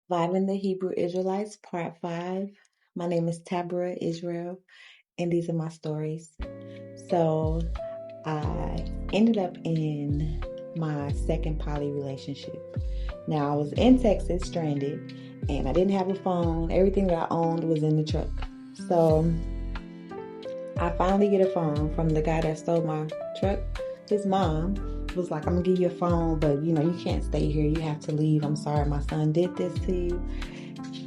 Vibing the Hebrew Israelites, Part 5. My name is Tabra Israel, and these are my stories. So, I ended up in my second poly relationship. Now, I was in Texas, stranded, and I didn't have a phone. Everything that I owned was in the truck. So, I finally get a phone from the guy that stole my truck. His mom was like, I'm gonna give you a phone, but you can't stay here. You have to leave. I'm sorry my son did this to you,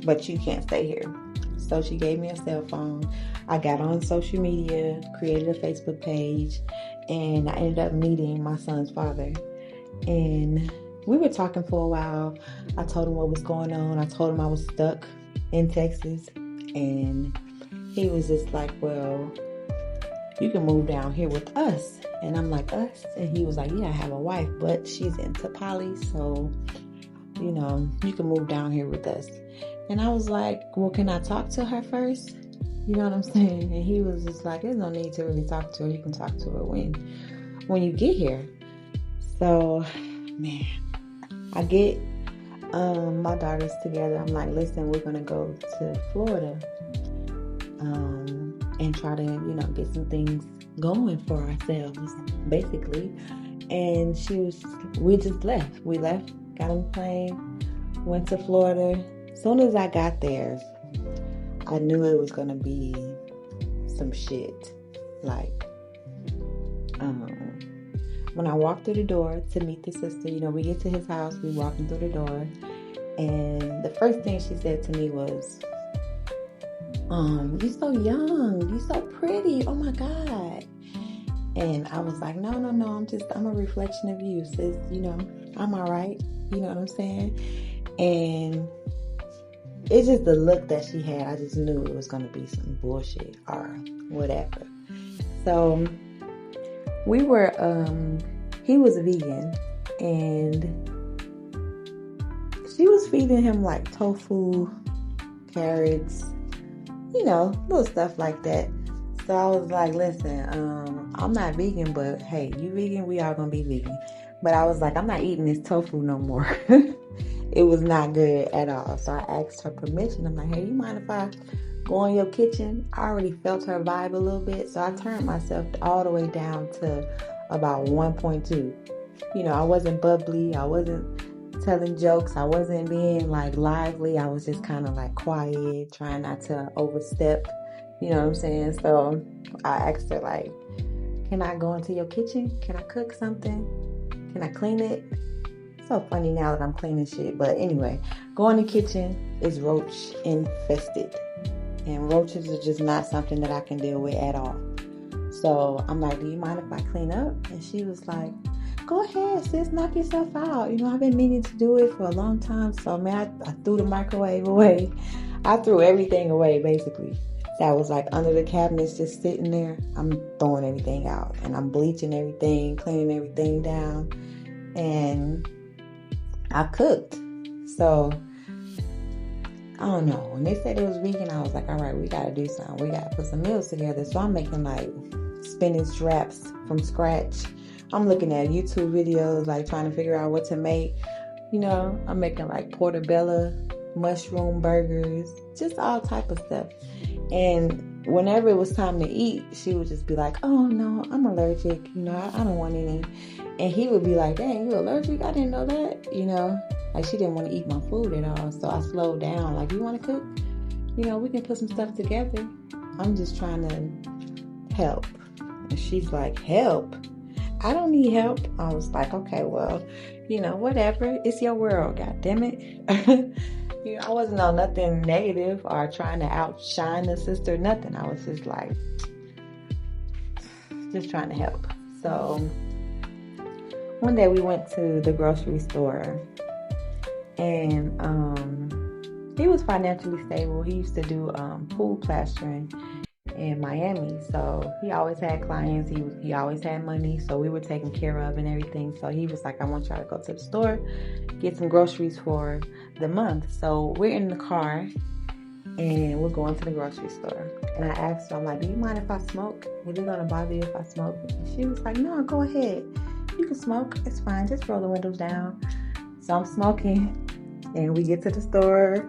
but you can't stay here. So she gave me a cell phone. I got on social media, created a Facebook page, and I ended up meeting my son's father. And we were talking for a while. I told him what was going on. I told him I was stuck in Texas. And he was just like, well, you can move down here with us. And I'm like, us? And he was like, yeah, I have a wife, but she's into poly, so, you can move down here with us. And I was like, well, can I talk to her first? You know what I'm saying? And he was just like, there's no need to really talk to her. You can talk to her when you get here. So, man, I get my daughters together. I'm like, listen, we're going to go to Florida and try to, get some things going for ourselves, basically. And we just left. We left, got on the plane, went to Florida. As soon as I got there, I knew it was going to be some shit. Like, when I walked through the door to meet the sister, we get to his house, we walking through the door, and the first thing she said to me was, you're so young, you're so pretty, oh my God. And I was like, no, I'm a reflection of you, sis, I'm all right, you know what I'm saying? And it's just the look that she had, I just knew it was going to be some bullshit or whatever. So we were, he was a vegan, and she was feeding him like tofu, carrots, little stuff like that. So I was like, listen, I'm not vegan, but hey, you vegan, we all gonna be vegan. But I was like, I'm not eating this tofu no more. It was not good at all. So I asked her permission. I'm like, hey, you mind if I go in your kitchen? I already felt her vibe a little bit. So I turned myself all the way down to about 1.2. I wasn't bubbly. I wasn't telling jokes. I wasn't being like lively. I was just kind of like quiet, trying not to overstep. You know what I'm saying? So I asked her like, can I go into your kitchen? Can I cook something? Can I clean it? So funny now that I'm cleaning shit. But anyway, go in the kitchen. It's roach infested. And roaches are just not something that I can deal with at all. So I'm like, do you mind if I clean up? And she was like, go ahead, sis, knock yourself out. I've been meaning to do it for a long time. So, man, I threw the microwave away. I threw everything away, basically. That was like under the cabinets just sitting there. I'm throwing everything out. And I'm bleaching everything, cleaning everything down. And I cooked. So, I don't know. When they said it was vegan, I was like, all right, we got to do something. We got to put some meals together. So I'm making like spinach wraps from scratch. I'm looking at YouTube videos, like trying to figure out what to make. I'm making like portobello, mushroom burgers, just all type of stuff. And whenever it was time to eat, she would just be like, oh no, I'm allergic. I don't want any. And he would be like, dang, you allergic? I didn't know that. Like she didn't want to eat my food at all. So I slowed down. Like, you want to cook? We can put some stuff together. I'm just trying to help. And she's like, help? I don't need help. I was like, okay, well, whatever. It's your world, God damn it. I wasn't on nothing negative or trying to outshine the sister, nothing. I was just like, just trying to help. So one day we went to the grocery store, and he was financially stable. He used to do pool plastering in Miami, so he always had clients. He always had money, so we were taken care of and everything. So he was like, I want y'all to go to the store, get some groceries for the month. So we're in the car and we're going to the grocery store, and I asked her, I'm like, do you mind if I smoke? Is it gonna bother you if I smoke? And she was like, no, go ahead, you can smoke, it's fine, just roll the windows down. So I'm smoking, And we get to the store,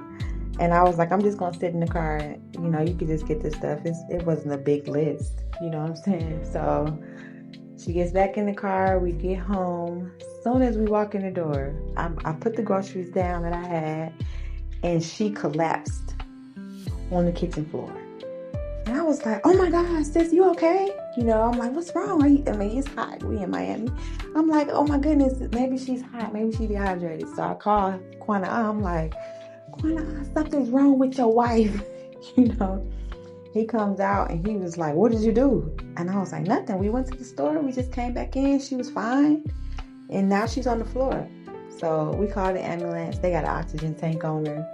and I was like, I'm just gonna sit in the car. You could just get this stuff. It wasn't a big list. You know what I'm saying? So she gets back in the car. We get home. As soon as we walk in the door, I put the groceries down that I had, and she collapsed on the kitchen floor. And I was like, oh my God, sis, you okay? I'm like, what's wrong? It's hot. We in Miami. I'm like, oh my goodness, maybe she's hot. Maybe she's dehydrated. So I call Quana. I'm like, Quana, something's wrong with your wife. He comes out and he was like, what did you do? And I was like, nothing. We went to the store. We just came back in. She was fine. And now she's on the floor. So we called the ambulance. They got an oxygen tank on her.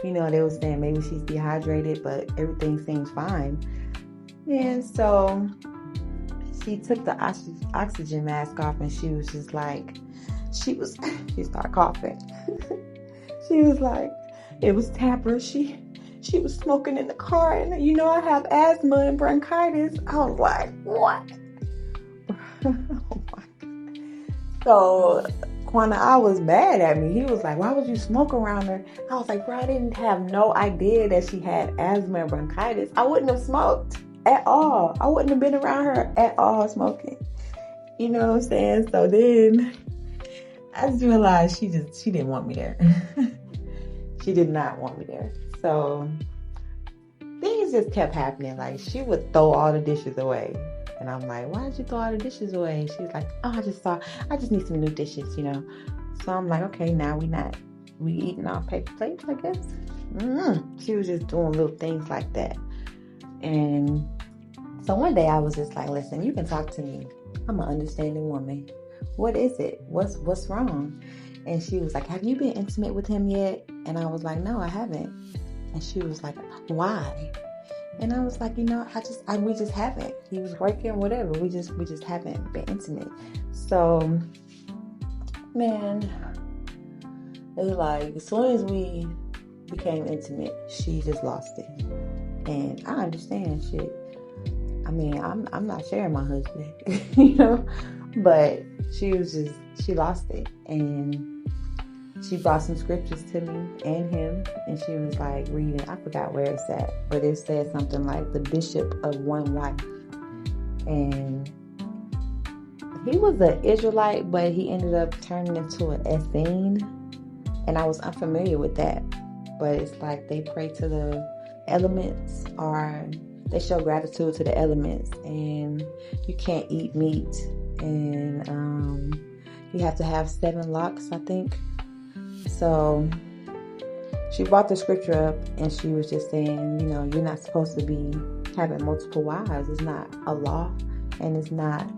They were saying maybe she's dehydrated, but everything seems fine. And so she took the oxygen mask off, and she was just like, she started coughing. She was like, it was Tapper. She was smoking in the car, and I have asthma and bronchitis. I was like, what? Oh my God. So Quana was mad at me. He was like, why would you smoke around her? I was like, bro, I didn't have no idea that she had asthma and bronchitis. I wouldn't have smoked at all. I wouldn't have been around her at all smoking. You know what I'm saying? So then I just realized she didn't want me there. She did not want me there. So things just kept happening. Like, she would throw all the dishes away. And I'm like, why did you throw all the dishes away? She's like, oh, I just need some new dishes, So I'm like, okay, now we eating off paper plates, I guess. She was just doing little things like that. And so one day I was just like, listen, you can talk to me. I'm an understanding woman. What is it? What's wrong? And she was like, have you been intimate with him yet? And I was like, no, I haven't. And she was like, why? And I was like, we just haven't. He was working, whatever. We just haven't been intimate. So, man, it was like, as soon as we became intimate, she just lost it. And I understand shit. I mean, I'm not sharing my husband, but she lost it. And she brought some scriptures to me and him, and she was like reading, I forgot where it's at, but it said something like the bishop of one wife. And he was an Israelite, but he ended up turning into an Essene. And I was unfamiliar with that. But it's like they pray to the elements, or they show gratitude to the elements, and you can't eat meat, and you have to have 7 locks, I think. So she brought the scripture up, and she was just saying, you're not supposed to be having multiple wives. It's not a law, and it's not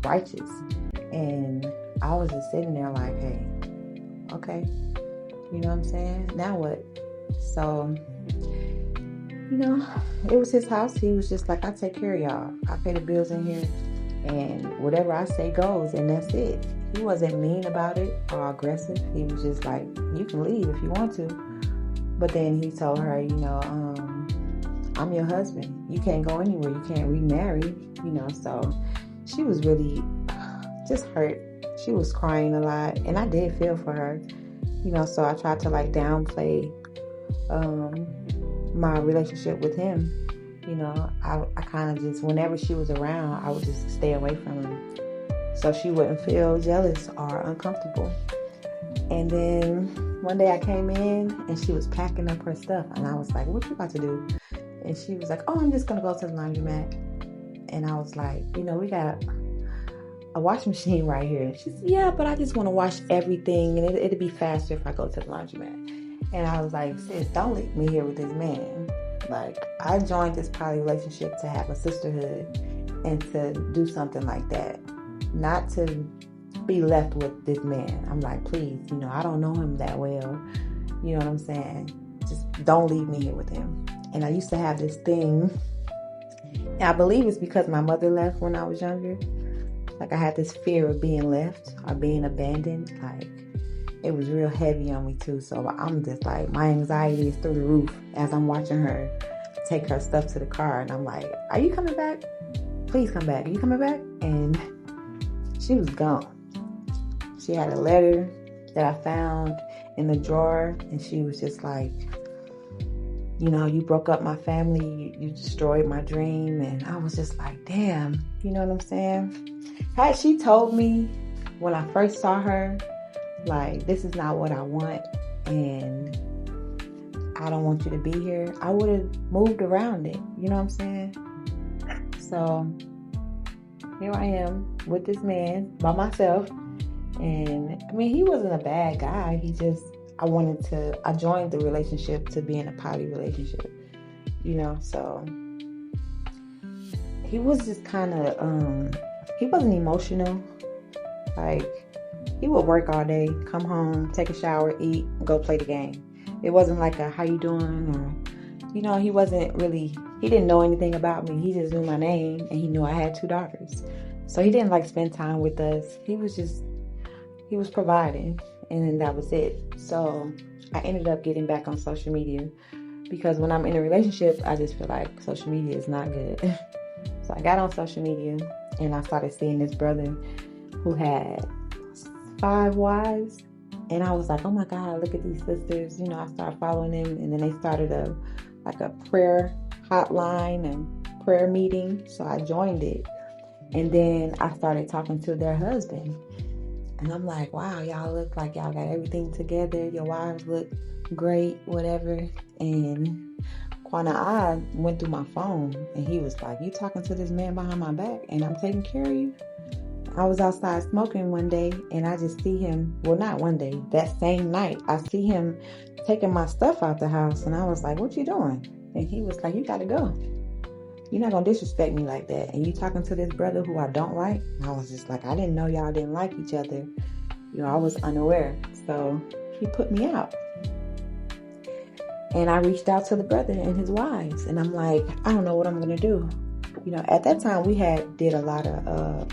righteous. And I was just sitting there like, hey, okay, you know what I'm saying? Now what? So, it was his house. He was just like, I take care of y'all. I pay the bills in here, and whatever I say goes, and that's it. He wasn't mean about it or aggressive. He was just like, you can leave if you want to. But then he told her, I'm your husband. You can't go anywhere. You can't remarry, So she was really just hurt. She was crying a lot. And I did feel for her, so I tried to downplay my relationship with him. I kind of just, whenever she was around, I would just stay away from her, so she wouldn't feel jealous or uncomfortable. And then one day I came in, and she was packing up her stuff, and I was like, what you about to do? And she was like, oh, I'm just gonna go to the laundromat. And I was like, we got a washing machine right here. She said, yeah, but I just want to wash everything, and it'd be faster if I go to the laundromat. And I was like, sis, don't leave me here with this man. I joined this poly relationship to have a sisterhood and to do something like that, not to be left with this man. I'm like, please, I don't know him that well. You know what I'm saying? Just don't leave me here with him. And I used to have this thing, and I believe it's because my mother left when I was younger. I had this fear of being left or being abandoned. It was real heavy on me too. So I'm just like, my anxiety is through the roof as I'm watching her take her stuff to the car. And I'm like, are you coming back? Please come back. Are you coming back? And she was gone. She had a letter that I found, in the drawer, and she was just like, you broke up my family, you destroyed my dream. And I was just like, damn, you know what I'm saying? Had she told me when I first saw her, like, this is not what I want, and I don't want you to be here, I would have moved around it, you know what I'm saying? So here I am with this man by myself. And I mean, he wasn't a bad guy. I joined the relationship to be in a poly relationship, so he was just kind of, he wasn't emotional. Like, he would work all day, come home, take a shower, eat, go play the game. It wasn't like a, how you doing? Or, he didn't know anything about me. He just knew my name, and he knew I had 2 daughters. So he didn't like spend time with us. He was providing, and then that was it. So I ended up getting back on social media because when I'm in a relationship, I just feel like social media is not good. So I got on social media, and I started seeing this brother who had 5 wives. And I was like, oh my God, look at these sisters. I started following them, and then they started a prayer hotline and prayer meeting. So I joined it. And then I started talking to their husband. And I'm like, wow, y'all look like y'all got everything together. Your wives look great, whatever. And I went through my phone, and he was like, you talking to this man behind my back, and I'm taking care of you? I was outside smoking one day, and I just see him, well, not one day, that same night, I see him taking my stuff out the house. And I was like, what you doing? And he was like, you got to go. You're not going to disrespect me like that. And you talking to this brother who I don't like? And I was just like, I didn't know y'all didn't like each other. I was unaware. So he put me out. And I reached out to the brother and his wives. And I'm like, I don't know what I'm going to do. At that time we did a lot of,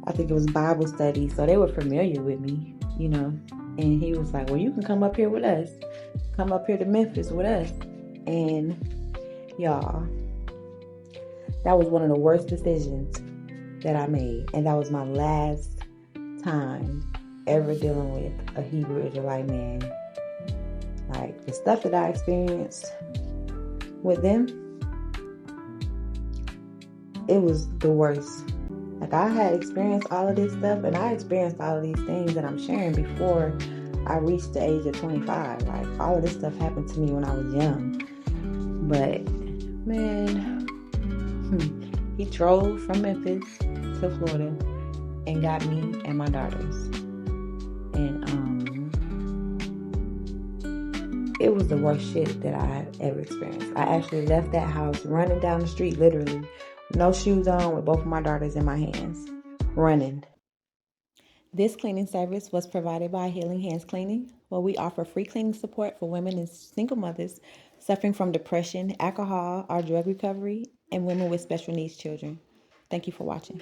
I think it was Bible study. So they were familiar with me, And he was like, well, you can come up here with us. Come up here to Memphis with us. And y'all, that was one of the worst decisions that I made. And that was my last time ever dealing with a Hebrew Israelite man. Like, the stuff that I experienced with them, it was the worst. Like, I had experienced all of this stuff, and I experienced all of these things that I'm sharing before I reached the age of 25. Like, all of this stuff happened to me when I was young. But, man, he drove from Memphis to Florida and got me and my daughters. And it was the worst shit that I ever experienced. I actually left that house running down the street, literally, with no shoes on, with both of my daughters in my hands, running. This cleaning service was provided by Healing Hands Cleaning, where we offer free cleaning support for women and single mothers suffering from depression, alcohol, or drug recovery, and women with special needs children. Thank you for watching.